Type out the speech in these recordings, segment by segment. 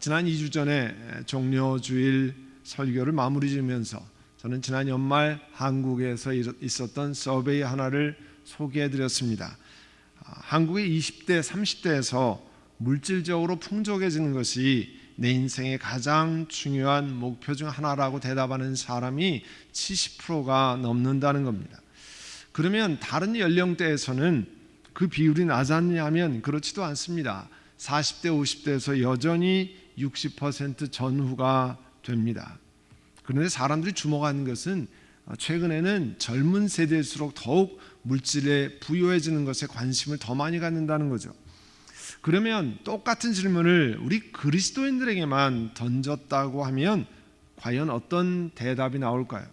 지난 2주 전에 종료주일 설교를 마무리 지으면서 저는 지난 연말 한국에서 있었던 서베이 하나를 소개해 드렸습니다. 한국의 20대, 30대에서 물질적으로 풍족해지는 것이 내 인생의 가장 중요한 목표 중 하나라고 대답하는 사람이 70%가 넘는다는 겁니다. 그러면 다른 연령대에서는 그 비율이 낮았냐면 그렇지도 않습니다. 40대, 50대에서 여전히 60% 전후가 됩니다. 그런데 사람들이 주목하는 것은 최근에는 젊은 세대일수록 더욱 물질에 부유해지는 것에 관심을 더 많이 갖는다는 거죠. 그러면 똑같은 질문을 우리 그리스도인들에게만 던졌다고 하면 과연 어떤 대답이 나올까요?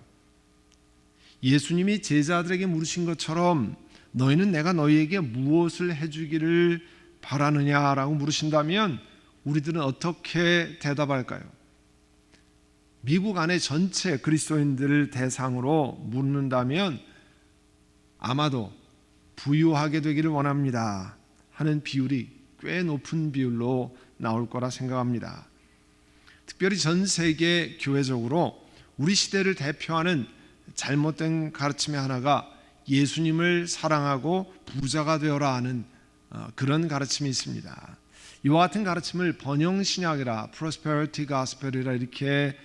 예수님이 제자들에게 물으신 것처럼 너희는 내가 너희에게 무엇을 해주기를 바라느냐라고 물으신다면 우리들은 어떻게 대답할까요? 미국 안에 전체 그리스도인들을 대상으로 묻는다면 아마도 부유하게 되기를 원합니다 하는 비율이 꽤 높은 비율로 나올 거라 생각합니다. 특별히 전 세계 교회적으로 우리 시대를 대표하는 잘못된 가르침의 하나가 예수님을 사랑하고 부자가 되어라 하는 그런 가르침이 있습니다. 이와 같은 가르침을 번영신학이라 Prosperity Gospel이라 이렇게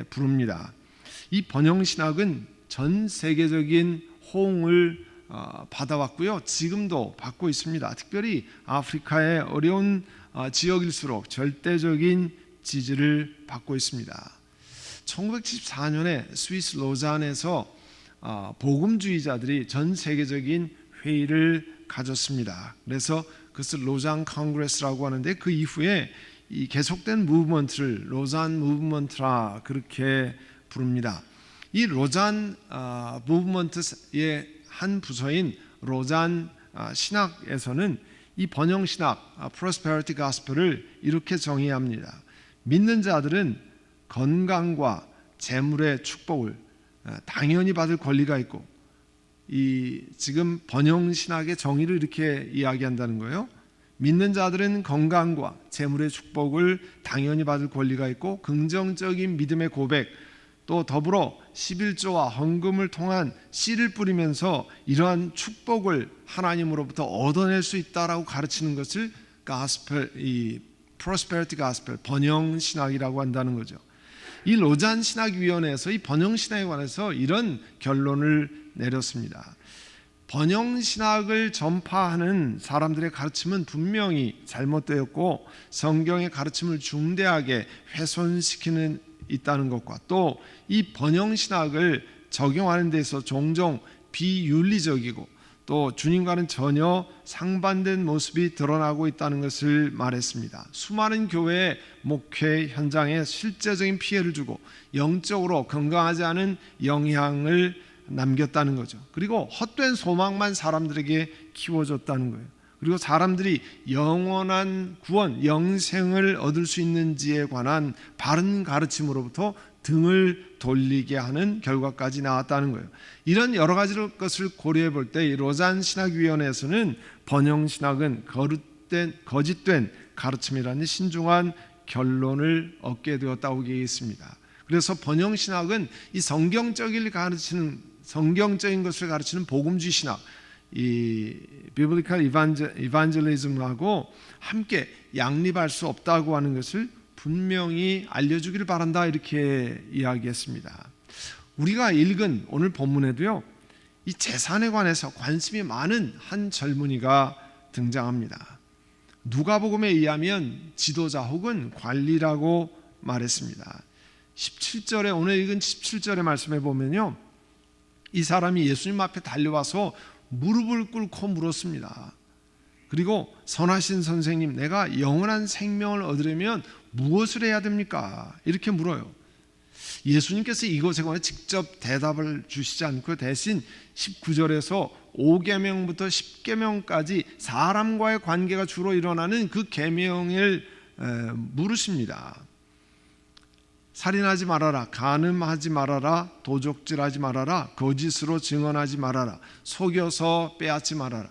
부릅니다. 이 번영신학은 전 세계적인 호응을 받아왔고요. 지금도 받고 있습니다. 특별히 아프리카의 어려운 지역일수록 절대적인 지지를 받고 있습니다. 1974년에 스위스 로잔에서 복음주의자들이 전 세계적인 회의를 가졌습니다. 그래서 그것을 로잔 컨그레스라고 하는데 그 이후에 이 계속된 무브먼트를 로잔 무브먼트라 그렇게 부릅니다. 이 로잔 무브먼트의 한 부서인 로잔 신학에서는 이 번영 신학 프로스페리티 가스펠을 이렇게 정의합니다. 믿는 자들은 건강과 재물의 축복을 당연히 받을 권리가 있고, 이 지금 번영 신학의 정의를 이렇게 이야기한다는 거예요. 믿는 자들은 건강과 재물의 축복을 당연히 받을 권리가 있고, 긍정적인 믿음의 고백, 또 더불어 11조와 헌금을 통한 씨를 뿌리면서 이러한 축복을 하나님으로부터 얻어낼 수 있다라고 가르치는 것을 가스펠, 이 프로스페리티 가스펠, 번영 신학이라고 한다는 거죠. 이 로잔 신학위원회에서 이 번영 신학에 관해서 이런 결론을 내렸습니다. 번영 신학을 전파하는 사람들의 가르침은 분명히 잘못되었고 성경의 가르침을 중대하게 훼손시키는 있다는 것과 또 이 번영 신학을 적용하는 데서 종종 비윤리적이고 또 주님과는 전혀 상반된 모습이 드러나고 있다는 것을 말했습니다. 수많은 교회의 목회 현장에 실제적인 피해를 주고 영적으로 건강하지 않은 영향을 남겼다는 거죠. 그리고 헛된 소망만 사람들에게 키워줬다는 거예요. 그리고 사람들이 영원한 구원, 영생을 얻을 수 있는지에 관한 바른 가르침으로부터 등을 돌리게 하는 결과까지 나왔다는 거예요. 이런 여러 가지 것을 고려해 볼 때 로잔 신학위원회에서는 번영 신학은 거짓된 가르침이라는 신중한 결론을 얻게 되었다고 얘기했습니다. 그래서 번영 신학은 이 성경적인 것을 가르치는 복음주의 신학, 이 비블리컬 이반젤리즘하고 함께 양립할 수 없다고 하는 것을 분명히 알려주기를 바란다 이렇게 이야기했습니다. 우리가 읽은 오늘 본문에도요, 이 재산에 관해서 관심이 많은 한 젊은이가 등장합니다. 누가복음에 의하면 지도자 혹은 관리라고 말했습니다. 17절에 오늘 읽은 17절의 말씀에 보면요, 이 사람이 예수님 앞에 달려와서 무릎을 꿇고 물었습니다. 그리고 선하신 선생님, 내가 영원한 생명을 얻으려면 무엇을 해야 됩니까? 이렇게 물어요. 예수님께서 이것에 관해 직접 대답을 주시지 않고 대신 19절에서 5계명부터 10계명까지 사람과의 관계가 주로 일어나는 그 계명을 물으십니다. 살인하지 말아라, 간음하지 말아라, 도적질하지 말아라, 거짓으로 증언하지 말아라, 속여서 빼앗지 말아라,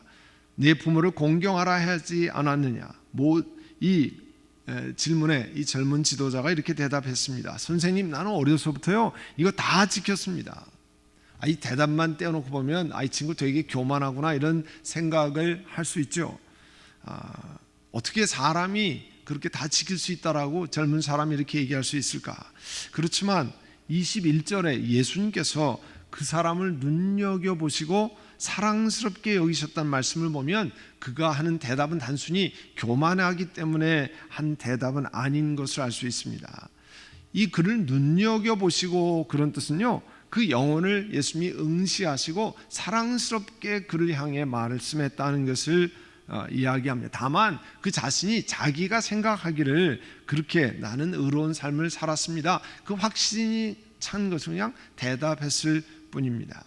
네 부모를 공경하라 하지 않았느냐. 이 질문에 이 젊은 지도자가 이렇게 대답했습니다. 선생님, 나는 어려서부터요 이거 다 지켰습니다. 이 대답만 떼어놓고 보면 이 친구 되게 교만하구나 이런 생각을 할 수 있죠. 어떻게 사람이 그렇게 다 지킬 수 있다라고 젊은 사람이 이렇게 얘기할 수 있을까? 그렇지만 21절에 예수님께서 그 사람을 눈여겨보시고 사랑스럽게 여기셨다는 말씀을 보면 그가 하는 대답은 단순히 교만하기 때문에 한 대답은 아닌 것을 알 수 있습니다. 이 그를 눈여겨보시고 그런 뜻은요, 그 영혼을 예수님이 응시하시고 사랑스럽게 그를 향해 말씀했다는 것을 이야기합니다. 다만 그 자신이 자기가 생각하기를 그렇게 나는 의로운 삶을 살았습니다, 그 확신이 찬 것을 그냥 대답했을 뿐입니다.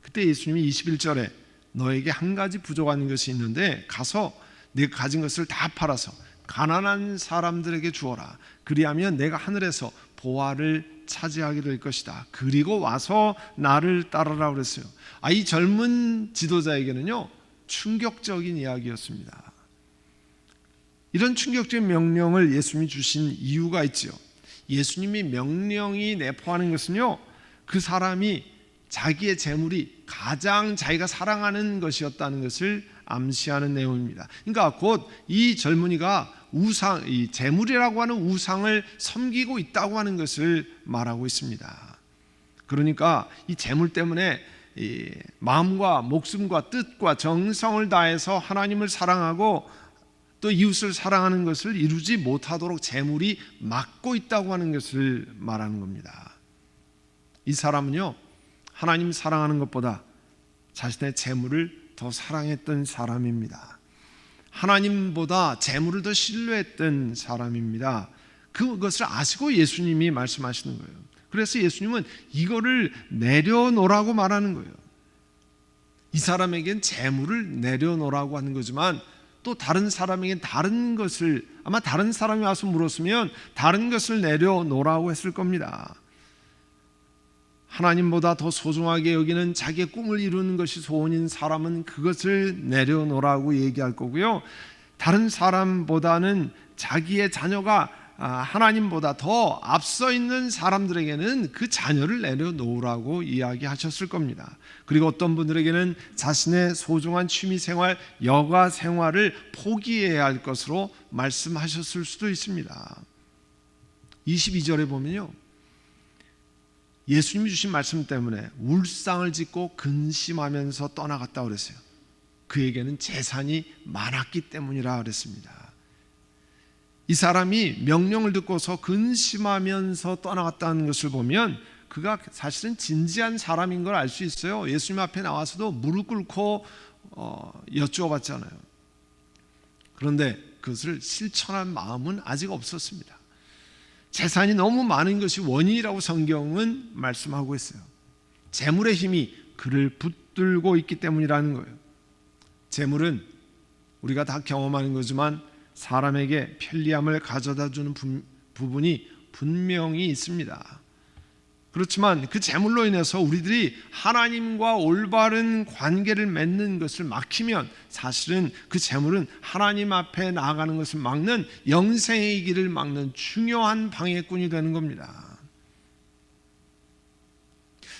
그때 예수님이 21절에 너에게 한 가지 부족한 것이 있는데 가서 네가 가진 것을 다 팔아서 가난한 사람들에게 주어라. 그리하면 내가 하늘에서 보화를 차지하게 될 것이다. 그리고 와서 나를 따르라 그랬어요. 이 젊은 지도자에게는요 충격적인 이야기였습니다. 이런 충격적인 명령을 예수님이 주신 이유가 있지요. 예수님이 명령이 내포하는 것은요, 그 사람이 자기의 재물이 가장 자기가 사랑하는 것이었다는 것을 암시하는 내용입니다. 그러니까 곧 이 젊은이가 이 재물이라고 하는 우상을 섬기고 있다고 하는 것을 말하고 있습니다. 그러니까 이 재물 때문에 이 마음과 목숨과 뜻과 정성을 다해서 하나님을 사랑하고 또 이웃을 사랑하는 것을 이루지 못하도록 재물이 막고 있다고 하는 것을 말하는 겁니다. 이 사람은요, 하나님 사랑하는 것보다 자신의 재물을 더 사랑했던 사람입니다. 하나님보다 재물을 더 신뢰했던 사람입니다. 그것을 아시고 예수님이 말씀하시는 거예요. 그래서 예수님은 이거를 내려놓으라고 말하는 거예요. 이 사람에겐 재물을 내려놓으라고 하는 거지만 또 다른 사람에겐 다른 것을, 아마 다른 사람이 와서 물었으면 다른 것을 내려놓으라고 했을 겁니다. 하나님보다 더 소중하게 여기는 자기의 꿈을 이루는 것이 소원인 사람은 그것을 내려놓으라고 얘기할 거고요, 다른 사람보다는 자기의 자녀가 하나님보다 더 앞서 있는 사람들에게는 그 자녀를 내려놓으라고 이야기하셨을 겁니다. 그리고 어떤 분들에게는 자신의 소중한 취미생활, 여가 생활을 포기해야 할 것으로 말씀하셨을 수도 있습니다. 22절에 보면요, 예수님이 주신 말씀 때문에 울상을 짓고 근심하면서 떠나갔다고 그랬어요. 그에게는 재산이 많았기 때문이라 그랬습니다. 이 사람이 명령을 듣고서 근심하면서 떠나갔다는 것을 보면 그가 사실은 진지한 사람인 걸 알 수 있어요. 예수님 앞에 나와서도 무릎 꿇고 여쭈어봤잖아요. 그런데 그것을 실천한 마음은 아직 없었습니다. 재산이 너무 많은 것이 원인이라고 성경은 말씀하고 있어요. 재물의 힘이 그를 붙들고 있기 때문이라는 거예요. 재물은 우리가 다 경험하는 거지만 사람에게 편리함을 가져다 주는 부분이 분명히 있습니다. 그렇지만 그 재물로 인해서 우리들이 하나님과 올바른 관계를 맺는 것을 막히면 사실은 그 재물은 하나님 앞에 나아가는 것을 막는, 영생의 길을 막는 중요한 방해꾼이 되는 겁니다.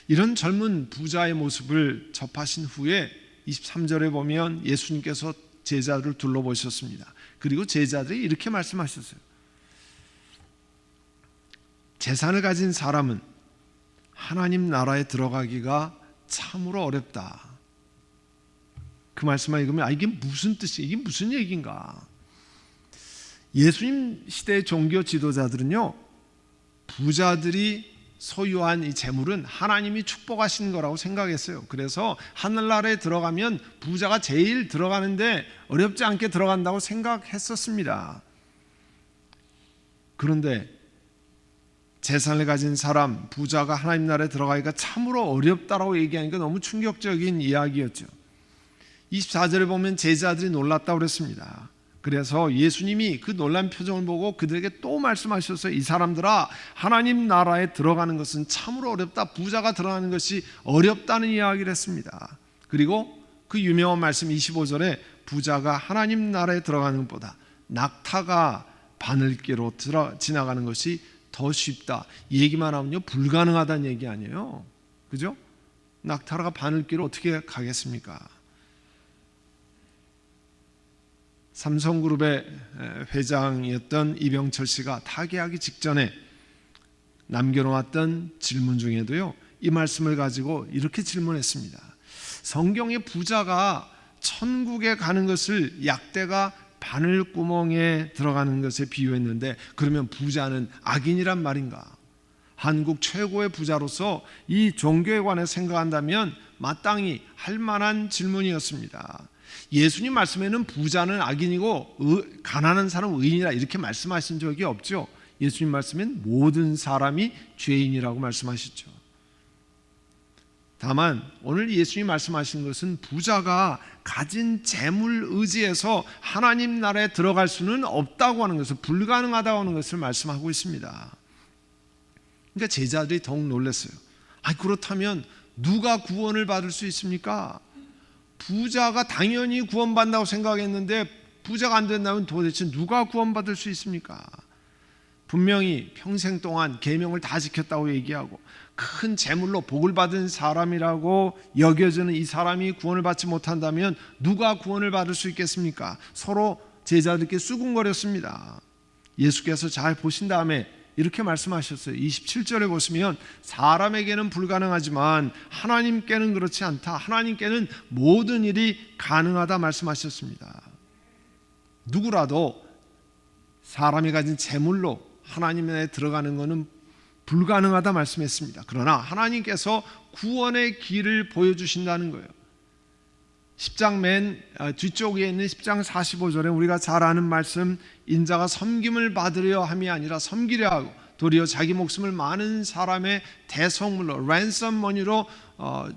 이런 젊은 부자의 모습을 접하신 후에 23절에 보면 예수님께서 제자들을 둘러보셨습니다. 그리고 제자들이 이렇게 말씀하셨어요. 재산을 가진 사람은 하나님 나라에 들어가기가 참으로 어렵다. 그 말씀을 읽으면 이게 무슨 뜻이야? 이게 무슨 얘기인가? 예수님 시대의 종교 지도자들은요, 부자들이 소유한 이 재물은 하나님이 축복하신 거라고 생각했어요. 그래서 하늘나라에 들어가면 부자가 제일 들어가는데 어렵지 않게 들어간다고 생각했었습니다. 그런데 재산을 가진 사람, 부자가 하나님 나라에 들어가기가 참으로 어렵다라고 얘기하니까 너무 충격적인 이야기였죠. 24절에 보면 제자들이 놀랐다고 그랬습니다. 그래서 예수님이 그 놀란 표정을 보고 그들에게 또 말씀하셨어요. 이 사람들아, 하나님 나라에 들어가는 것은 참으로 어렵다. 부자가 들어가는 것이 어렵다는 이야기를 했습니다. 그리고 그 유명한 말씀 25절에 부자가 하나님 나라에 들어가는 것보다 낙타가 바늘기로 지나가는 것이 더 쉽다. 얘기만 하면요 불가능하다는 얘기 아니에요. 그죠? 낙타가 바늘기로 어떻게 가겠습니까? 삼성그룹의 회장이었던 이병철 씨가 타계하기 직전에 남겨놓았던 질문 중에도요 이 말씀을 가지고 이렇게 질문했습니다. 성경의 부자가 천국에 가는 것을 약대가 바늘구멍에 들어가는 것에 비유했는데 그러면 부자는 악인이란 말인가? 한국 최고의 부자로서 이 종교에 관해 생각한다면 마땅히 할 만한 질문이었습니다. 예수님 말씀에는 부자는 악인이고 가난한 사람은 의인이라 이렇게 말씀하신 적이 없죠. 예수님 말씀엔 모든 사람이 죄인이라고 말씀하셨죠. 다만 오늘 예수님 말씀하신 것은 부자가 가진 재물 의지에서 하나님 나라에 들어갈 수는 없다고 하는 것을, 불가능하다고 하는 것을 말씀하고 있습니다. 그러니까 제자들이 더욱 놀랐어요. 그렇다면 누가 구원을 받을 수 있습니까? 부자가 당연히 구원받는다고 생각했는데 부자가 안 된다면 도대체 누가 구원받을 수 있습니까? 분명히 평생 동안 계명을 다 지켰다고 얘기하고 큰 재물로 복을 받은 사람이라고 여겨지는 이 사람이 구원을 받지 못한다면 누가 구원을 받을 수 있겠습니까? 서로 제자들께 수군거렸습니다. 예수께서 잘 보신 다음에 이렇게 말씀하셨어요. 27절에 보시면 사람에게는 불가능하지만 하나님께는 그렇지 않다. 하나님께는 모든 일이 가능하다 말씀하셨습니다. 누구라도 사람이 가진 재물로 하나님 나라에 들어가는 것은 불가능하다 말씀했습니다. 그러나 하나님께서 구원의 길을 보여주신다는 거예요. 10장 맨 뒤쪽에 있는 10장 45절에 우리가 잘 아는 말씀, 인자가 섬김을 받으려 함이 아니라 섬기려 하고 도리어 자기 목숨을 많은 사람의 대성물로 랜섬 머니로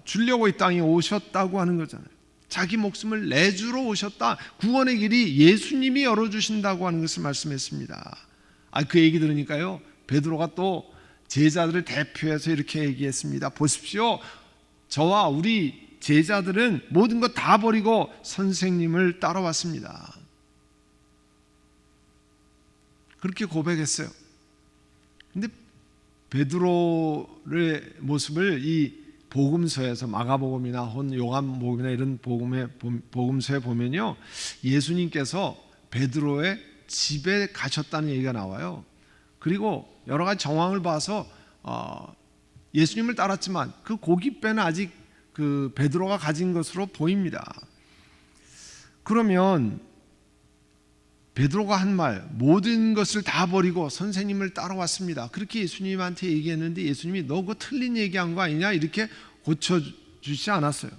주려고 이 땅에 오셨다고 하는 거잖아요. 자기 목숨을 내주러 오셨다. 구원의 길이 예수님이 열어주신다고 하는 것을 말씀했습니다. 그 얘기 들으니까요 베드로가 또 제자들을 대표해서 이렇게 얘기했습니다. 보십시오, 저와 우리 제자들은 모든 것 다 버리고 선생님을 따라왔습니다. 그렇게 고백했어요. 근데 베드로의 모습을 이 복음서에서 마가복음이나 혹은 요한복음이나 이런 복음서에 보면요 예수님께서 베드로의 집에 가셨다는 얘기가 나와요. 그리고 여러 가지 정황을 봐서 예수님을 따랐지만 그 고깃배는 아직 그 베드로가 가진 것으로 보입니다. 그러면 베드로가 한 말, 모든 것을 다 버리고 선생님을 따라왔습니다. 그렇게 예수님한테 얘기했는데 예수님이 너 그거 틀린 얘기한 거 아니냐 이렇게 고쳐주지 않았어요.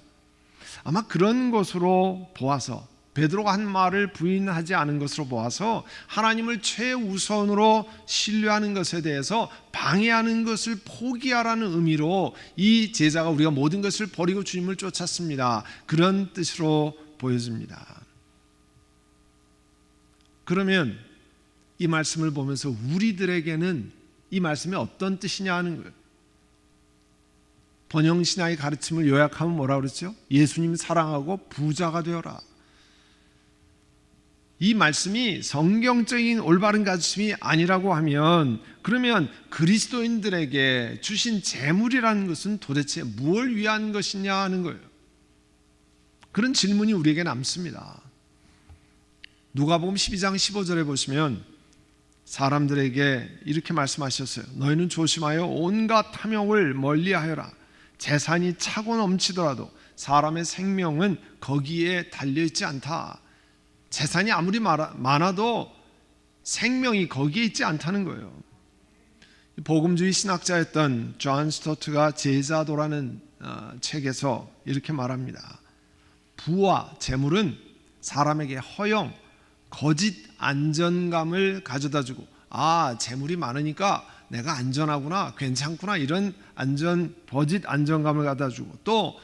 아마 그런 것으로 보아서 베드로가 한 말을 부인하지 않은 것으로 보아서 하나님을 최우선으로 신뢰하는 것에 대해서 방해하는 것을 포기하라는 의미로 이 제자가 우리가 모든 것을 버리고 주님을 쫓았습니다. 그런 뜻으로 보여집니다. 그러면 이 말씀을 보면서 우리들에게는 이 말씀이 어떤 뜻이냐 하는 거예요. 번영신학의 가르침을 요약하면 뭐라 그랬죠? 예수님 사랑하고 부자가 되어라. 이 말씀이 성경적인 올바른 가르침이 아니라고 하면 그러면 그리스도인들에게 주신 재물이라는 것은 도대체 무엇을 위한 것이냐 하는 거예요. 그런 질문이 우리에게 남습니다. 누가복음 12장 15절에 보시면 사람들에게 이렇게 말씀하셨어요. 너희는 조심하여 온갖 탐욕을 멀리하여라. 재산이 차고 넘치더라도 사람의 생명은 거기에 달려있지 않다. 재산이 아무리 많아도 생명이 거기에 있지 않다는 거예요. 복음주의 신학자였던 존 스토트가 제자도라는 책에서 이렇게 말합니다. 부와 재물은 사람에게 허영, 거짓 안전감을 가져다주고 재물이 많으니까 내가 안전하구나, 괜찮구나 이런 거짓 안정감을 가져다주고 또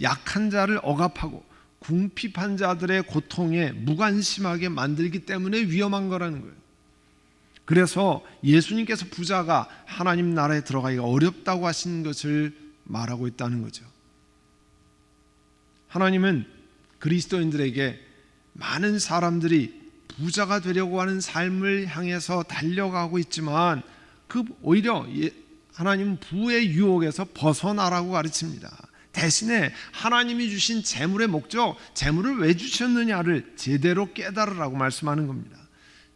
약한 자를 억압하고 궁핍한 자들의 고통에 무관심하게 만들기 때문에 위험한 거라는 거예요. 그래서 예수님께서 부자가 하나님 나라에 들어가기가 어렵다고 하신 것을 말하고 있다는 거죠. 하나님은 그리스도인들에게 많은 사람들이 부자가 되려고 하는 삶을 향해서 달려가고 있지만 오히려 하나님은 부의 유혹에서 벗어나라고 가르칩니다. 대신에 하나님이 주신 재물의 목적, 재물을 왜 주셨느냐를 제대로 깨달으라고 말씀하는 겁니다.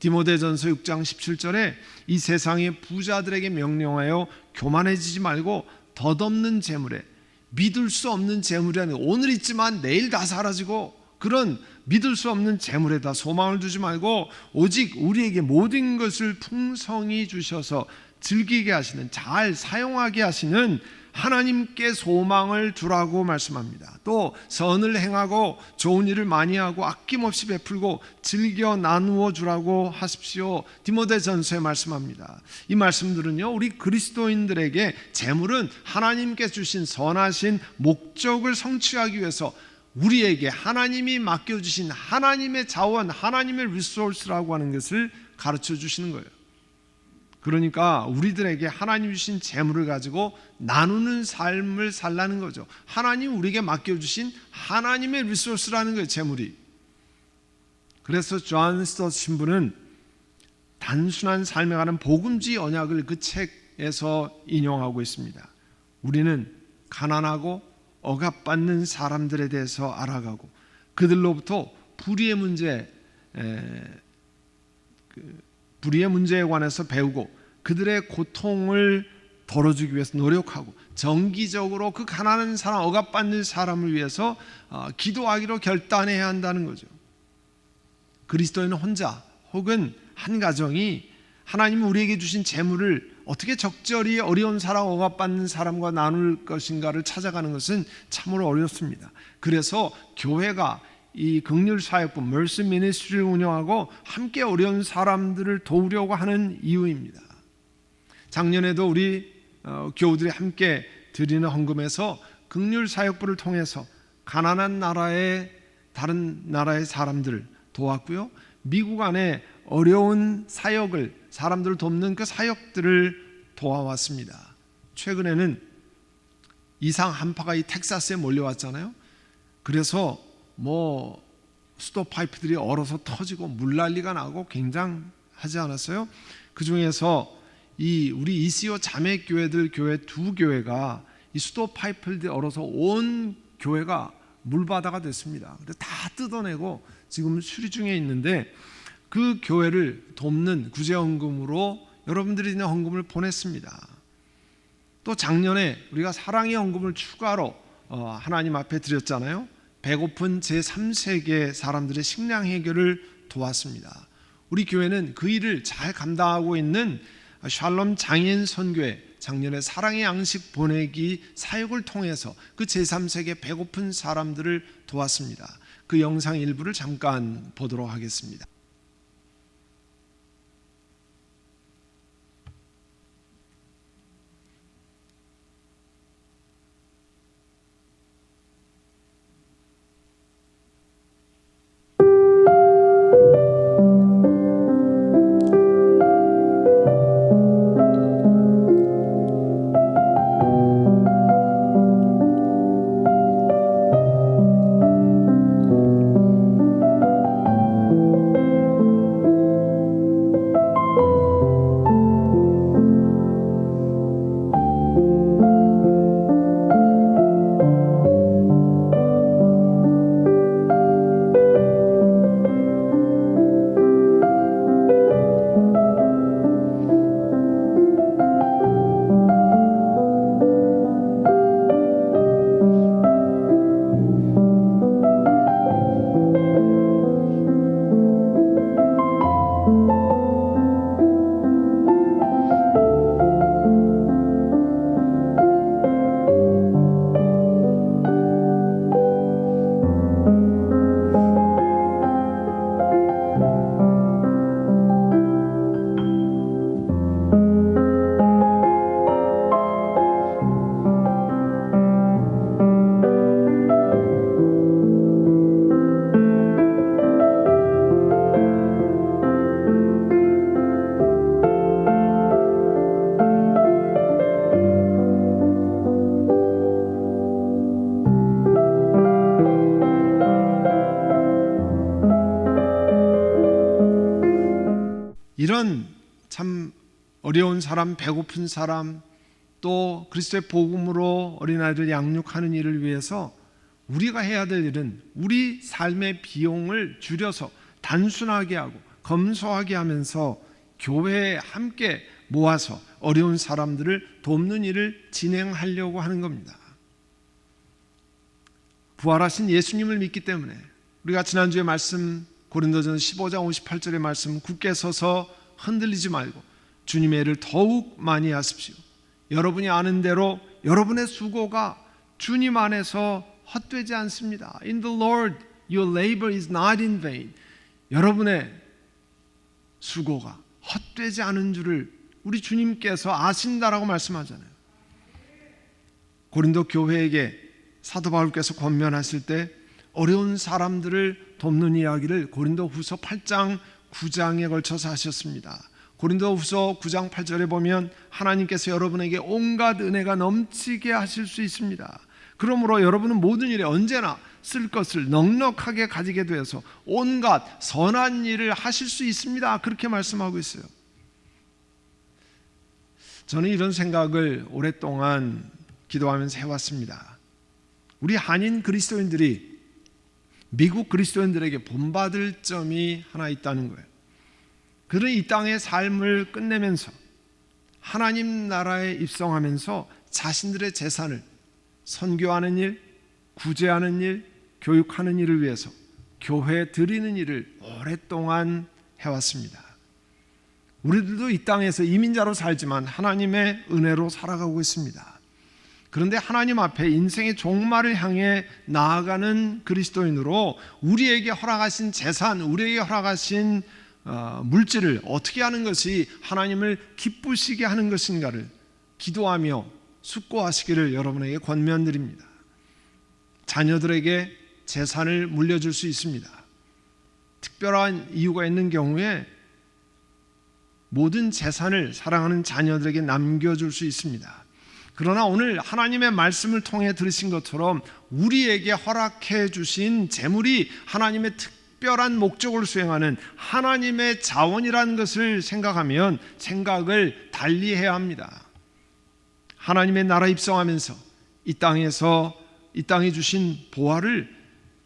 디모데전서 6장 17절에 이 세상의 부자들에게 명령하여 교만해지지 말고 덧없는 재물에, 믿을 수 없는 재물이라는, 오늘 있지만 내일 다 사라지고 그런 믿을 수 없는 재물에다 소망을 두지 말고 오직 우리에게 모든 것을 풍성히 주셔서 즐기게 하시는, 잘 사용하게 하시는 하나님께 소망을 두라고 말씀합니다. 또 선을 행하고 좋은 일을 많이 하고 아낌없이 베풀고 즐겨 나누어 주라고 하십시오. 디모데전서에 말씀합니다. 이 말씀들은요, 우리 그리스도인들에게 재물은 하나님께 주신 선하신 목적을 성취하기 위해서 우리에게 하나님이 맡겨주신 하나님의 자원, 하나님의 리소스라고 하는 것을 가르쳐 주시는 거예요. 그러니까 우리들에게 하나님 주신 재물을 가지고 나누는 삶을 살라는 거죠. 하나님 우리에게 맡겨주신 하나님의 리소스라는 거예요, 재물이. 그래서 존 스tott 신부는 단순한 삶에 관한 복음지 언약을 그 책에서 인용하고 있습니다. 우리는 가난하고 억압받는 사람들에 대해서 알아가고 그들로부터 불의의 문제에 관해서 배우고 그들의 고통을 덜어주기 위해서 노력하고 정기적으로 그 가난한 사람, 억압받는 사람을 위해서 기도하기로 결단해야 한다는 거죠. 그리스도인은 혼자 혹은 한 가정이 하나님이 우리에게 주신 재물을 어떻게 적절히 어려운 사람, 억압받는 사람과 나눌 것인가를 찾아가는 것은 참으로 어렵습니다. 그래서 교회가 이 긍휼사역부 Mercy Ministry를 운영하고 함께 어려운 사람들을 도우려고 하는 이유입니다. 작년에도 우리 교우들이 함께 드리는 헌금에서 긍휼사역부를 통해서 가난한 나라의 다른 나라의 사람들을 도왔고요, 미국 안에 어려운 사역을, 사람들을 돕는 그 사역들을 도와왔습니다. 최근에는 이상 한파가 이 텍사스에 몰려왔잖아요. 그래서 수도 파이프들이 얼어서 터지고 물난리가 나고 굉장하지 않았어요? 그 중에서 우리 ECO 자매 교회들 교회 두 교회가 이 수도 파이프들이 얼어서 온 교회가 물바다가 됐습니다. 그래서 다 뜯어내고 지금 수리 중에 있는데 그 교회를 돕는 구제헌금으로 여러분들이 있는 헌금을 보냈습니다. 또 작년에 우리가 사랑의 헌금을 추가로 하나님 앞에 드렸잖아요. 배고픈 제3세계 사람들의 식량 해결을 도왔습니다. 우리 교회는 그 일을 잘 감당하고 있는 샬롬 장애인 선교회 작년에 사랑의 양식 보내기 사역을 통해서 그 제3세계 배고픈 사람들을 도왔습니다. 그 영상 일부를 잠깐 보도록 하겠습니다. 참 어려운 사람, 배고픈 사람, 또 그리스도의 복음으로 어린아이를 양육하는 일을 위해서 우리가 해야 될 일은 우리 삶의 비용을 줄여서 단순하게 하고 검소하게 하면서 교회에 함께 모아서 어려운 사람들을 돕는 일을 진행하려고 하는 겁니다. 부활하신 예수님을 믿기 때문에 우리가 지난주에 말씀 고린도전서 15장 58절의 말씀 굳게 서서 흔들리지 말고 주님의 일을 더욱 많이 하십시오. 여러분이 아는 대로 여러분의 수고가 주님 안에서 헛되지 않습니다. In the Lord your labor is not in vain. 여러분의 수고가 헛되지 않은 줄을 우리 주님께서 아신다라고 말씀하잖아요. 고린도 교회에게 사도 바울께서 권면하실 때 어려운 사람들을 돕는 이야기를 고린도후서 8장 9장에 걸쳐서 하셨습니다. 고린도후서 9장 8절에 보면 하나님께서 여러분에게 온갖 은혜가 넘치게 하실 수 있습니다. 그러므로 여러분은 모든 일에 언제나 쓸 것을 넉넉하게 가지게 되어서 온갖 선한 일을 하실 수 있습니다. 그렇게 말씀하고 있어요. 저는 이런 생각을 오랫동안 기도하면서 해왔습니다. 우리 한인 그리스도인들이 미국 그리스도인들에게 본받을 점이 하나 있다는 거예요. 그들은 이 땅의 삶을 끝내면서 하나님 나라에 입성하면서 자신들의 재산을 선교하는 일, 구제하는 일, 교육하는 일을 위해서 교회에 드리는 일을 오랫동안 해왔습니다. 우리들도 이 땅에서 이민자로 살지만 하나님의 은혜로 살아가고 있습니다. 그런데 하나님 앞에 인생의 종말을 향해 나아가는 그리스도인으로 우리에게 허락하신 재산, 우리에게 허락하신 물질을 어떻게 하는 것이 하나님을 기쁘시게 하는 것인가를 기도하며 숙고하시기를 여러분에게 권면드립니다. 자녀들에게 재산을 물려줄 수 있습니다. 특별한 이유가 있는 경우에 모든 재산을 사랑하는 자녀들에게 남겨줄 수 있습니다. 그러나 오늘 하나님의 말씀을 통해 들으신 것처럼 우리에게 허락해 주신 재물이 하나님의 특별한 목적을 수행하는 하나님의 자원이라는 것을 생각하면 생각을 달리해야 합니다. 하나님의 나라 입성하면서 이 땅에 주신 보화를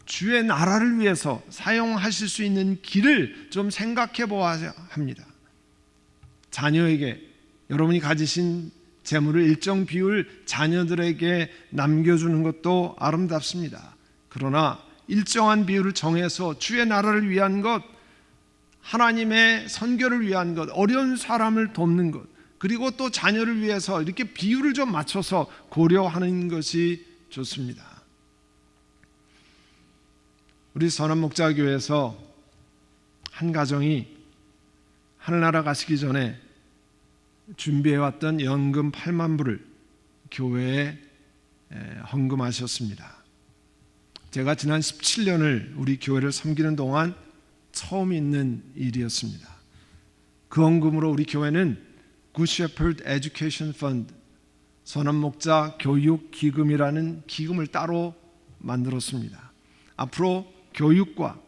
주의 나라를 위해서 사용하실 수 있는 길을 좀 생각해 보아야 합니다. 자녀에게 여러분이 가지신 재물을 일정 비율 자녀들에게 남겨주는 것도 아름답습니다. 그러나 일정한 비율을 정해서 주의 나라를 위한 것, 하나님의 선교를 위한 것, 어려운 사람을 돕는 것, 그리고 또 자녀를 위해서 이렇게 비율을 좀 맞춰서 고려하는 것이 좋습니다. 우리 선한목자교회에서 한 가정이 하늘나라 가시기 전에 준비해왔던 연금 8만 불을 교회에 헌금하셨습니다. 제가 지난 17년을 우리 교회를 섬기는 동안 처음 있는 일이었습니다. 그 헌금으로 우리 교회는 Good Shepherd Education Fund, 선한목자 교육기금이라는 기금을 따로 만들었습니다. 앞으로 교육과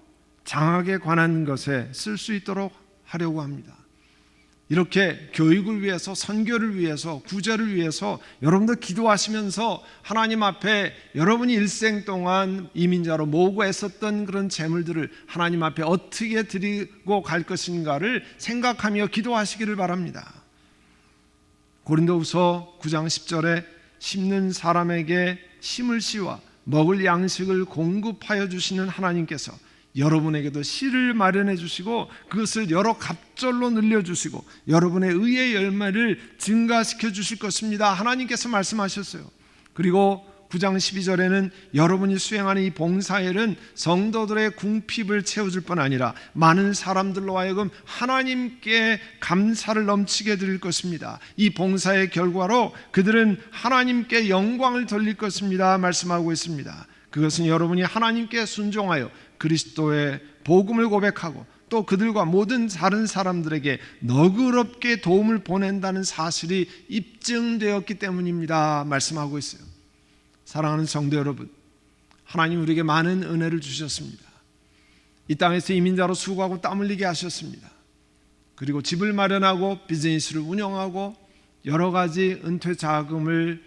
장학에 관한 것에 쓸 수 있도록 하려고 합니다. 이렇게 교육을 위해서, 선교를 위해서, 구제를 위해서 여러분들 기도하시면서 하나님 앞에 여러분이 일생 동안 이민자로 모으고 애썼던 그런 재물들을 하나님 앞에 어떻게 드리고 갈 것인가를 생각하며 기도하시기를 바랍니다. 고린도후서 9장 10절에 심는 사람에게 심을 씨와 먹을 양식을 공급하여 주시는 하나님께서 여러분에게도 씨를 마련해 주시고 그것을 여러 갑절로 늘려주시고 여러분의 의의 열매를 증가시켜 주실 것입니다. 하나님께서 말씀하셨어요. 그리고 9장 12절에는 여러분이 수행하는 이 봉사일은 성도들의 궁핍을 채워줄 뿐 아니라 많은 사람들로 하여금 하나님께 감사를 넘치게 드릴 것입니다. 이 봉사의 결과로 그들은 하나님께 영광을 돌릴 것입니다 말씀하고 있습니다. 그것은 여러분이 하나님께 순종하여 그리스도의 복음을 고백하고 또 그들과 모든 다른 사람들에게 너그럽게 도움을 보낸다는 사실이 입증되었기 때문입니다 말씀하고 있어요. 사랑하는 성도 여러분, 하나님 우리에게 많은 은혜를 주셨습니다. 이 땅에서 이민자로 수고하고 땀 흘리게 하셨습니다. 그리고 집을 마련하고 비즈니스를 운영하고 여러 가지 은퇴 자금을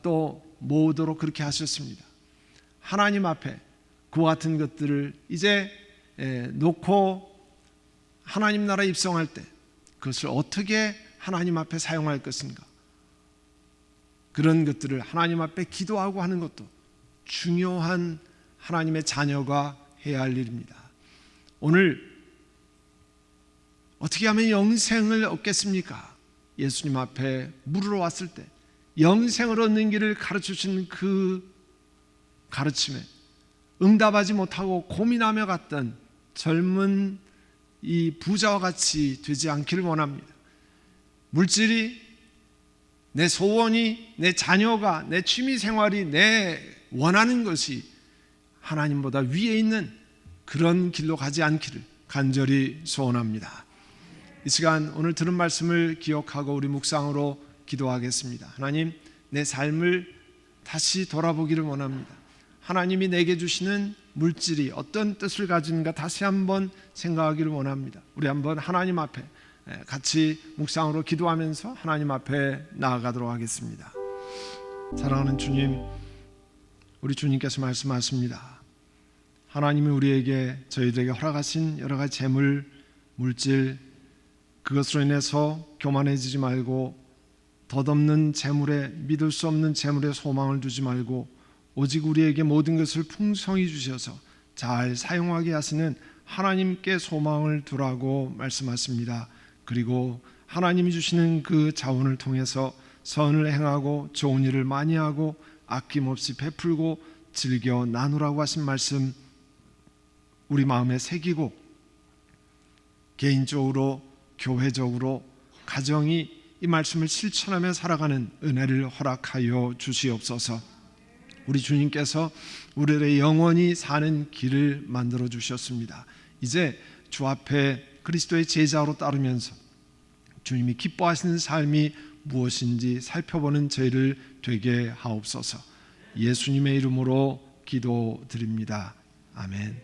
또 모으도록 그렇게 하셨습니다. 하나님 앞에 그와 같은 것들을 이제 놓고 하나님 나라에 입성할 때 그것을 어떻게 하나님 앞에 사용할 것인가, 그런 것들을 하나님 앞에 기도하고 하는 것도 중요한 하나님의 자녀가 해야 할 일입니다. 오늘 어떻게 하면 영생을 얻겠습니까? 예수님 앞에 물으러 왔을 때 영생을 얻는 길을 가르쳐주신 그 가르침에 응답하지 못하고 고민하며 갔던 젊은 이 부자와 같이 되지 않기를 원합니다. 물질이, 내 소원이, 내 자녀가, 내 취미 생활이, 내 원하는 것이 하나님보다 위에 있는 그런 길로 가지 않기를 간절히 소원합니다. 이 시간 오늘 들은 말씀을 기억하고 우리 묵상으로 기도하겠습니다. 하나님, 내 삶을 다시 돌아보기를 원합니다. 하나님이 내게 주시는 물질이 어떤 뜻을 가지는가 다시 한번 생각하기를 원합니다. 우리 한번 하나님 앞에 같이 묵상으로 기도하면서 하나님 앞에 나아가도록 하겠습니다. 사랑하는 주님, 우리 주님께서 말씀하십니다. 하나님이 우리에게, 저희들에게 허락하신 여러 가지 재물, 물질, 그것으로 인해서 교만해지지 말고 덧없는 재물에, 믿을 수 없는 재물에 소망을 두지 말고 오직 우리에게 모든 것을 풍성히 주셔서 잘 사용하게 하시는 하나님께 소망을 두라고 말씀하십니다. 그리고 하나님이 주시는 그 자원을 통해서 선을 행하고 좋은 일을 많이 하고 아낌없이 베풀고 즐겨 나누라고 하신 말씀 우리 마음에 새기고 개인적으로, 교회적으로, 가정이 이 말씀을 실천하며 살아가는 은혜를 허락하여 주시옵소서. 우리 주님께서 우리를 영원히 사는 길을 만들어 주셨습니다. 이제 주 앞에 그리스도의 제자로 따르면서 주님이 기뻐하시는 삶이 무엇인지 살펴보는 저희를 되게 하옵소서. 예수님의 이름으로 기도드립니다. 아멘.